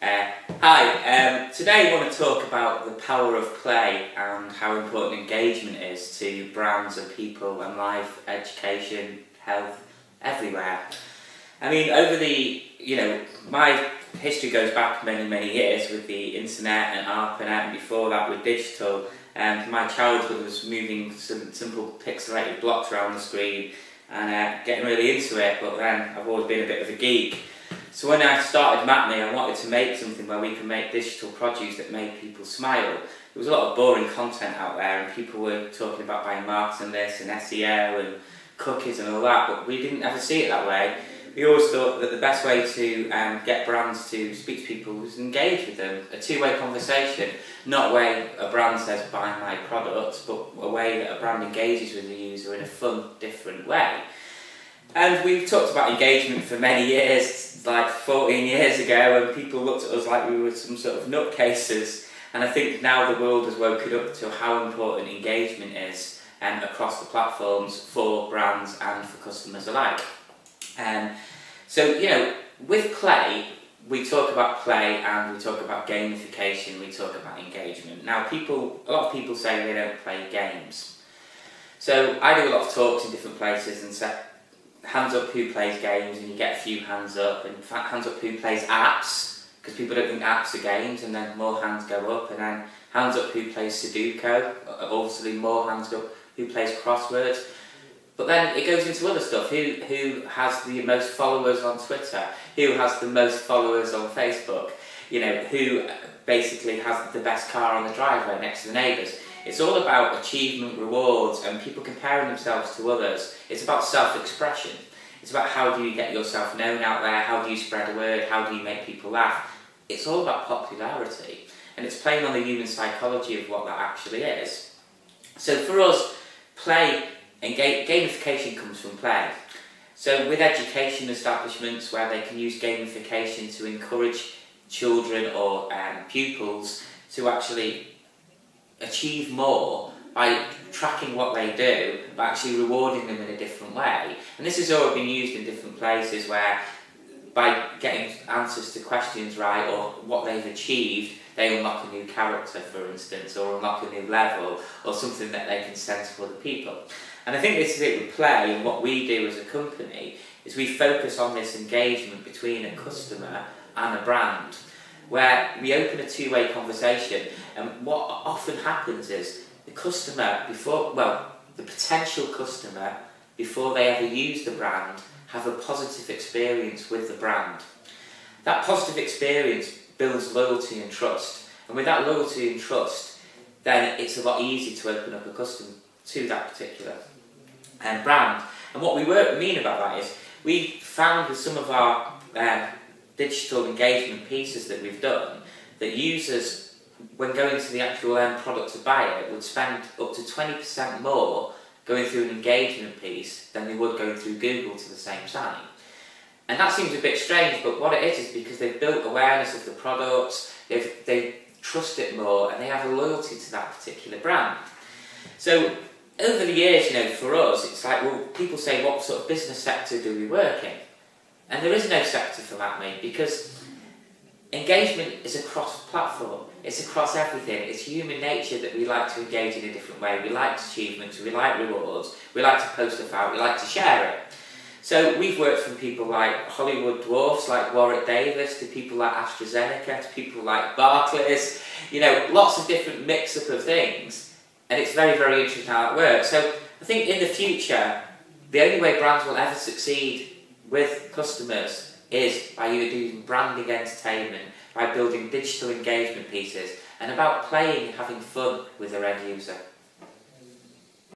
Today I want to talk about the power of play and how important engagement is to brands and people and life, education, health, everywhere. I mean, my history goes back many years with the internet and ARPANET, and before that with digital. My childhood was moving some simple pixelated blocks around the screen and getting really into it, but then I've always been a bit of a geek. So when I started Matmi, I wanted to make something where we can make digital produce that made people smile. There was a lot of boring content out there, and people were talking about buying marketing this and SEO and cookies and all that, but we didn't ever see it that way. We always thought that the best way to get brands to speak to people was engage with them, a two-way conversation, not a way a brand says buy my product, but a way that a brand engages with the user in a fun, different way. And we've talked about engagement for many years, like 14 years ago, and people looked at us like we were some sort of nutcases. And I think now the world has woken up to how important engagement is across the platforms for brands and for customers alike. With play, we talk about play and we talk about gamification, we talk about engagement. Now, a lot of people say they don't play games. So I do a lot of talks in different places and say, hands up who plays games, and you get a few hands up, and hands up who plays apps, because people don't think apps are games, and then more hands go up, and then hands up who plays Sudoku, obviously more hands up who plays crosswords. But then it goes into other stuff, who has the most followers on Twitter, who has the most followers on Facebook, who basically has the best car on the driveway next to the neighbours. It's all about achievement, rewards, and people comparing themselves to others. It's about self-expression. It's about how do you get yourself known out there, how do you spread a word, how do you make people laugh. It's all about popularity, and it's playing on the human psychology of what that actually is. So for us, play and gamification comes from play. So with education establishments where they can use gamification to encourage children or pupils to actually achieve more by tracking what they do, but actually rewarding them in a different way. And this has already been used in different places where by getting answers to questions right or what they've achieved, they unlock a new character, for instance, or unlock a new level, or something that they can send to other people. And I think this is it with play, and what we do as a company is we focus on this engagement between a customer and a brand, where we open a two-way conversation, and what often happens is the potential customer, before they ever use the brand, have a positive experience with the brand. That positive experience builds loyalty and trust, and with that loyalty and trust, then it's a lot easier to open up a customer to that particular brand. And what we mean about that is we found with some of our digital engagement pieces that we've done that users, when going to the actual end product to buy it, would spend up to 20% more going through an engagement piece than they would going through Google to the same site. And that seems a bit strange, but what it is because they've built awareness of the products, they trust it more, and they have a loyalty to that particular brand. So over the years, for us, it's like, well, people say, what sort of business sector do we work in? And there is no sector for Matmi, because engagement is across platform, it's across everything. It's human nature that we like to engage in a different way. We like achievements, we like rewards, we like to post stuff out, we like to share it. So we've worked from people like Hollywood dwarfs like Warwick Davis, to people like AstraZeneca, to people like Barclays, lots of different mix-up of things. And it's very interesting how it works. So I think in the future, the only way brands will ever succeed with customers is by either doing branding entertainment, by building digital engagement pieces, and about playing and having fun with their end user.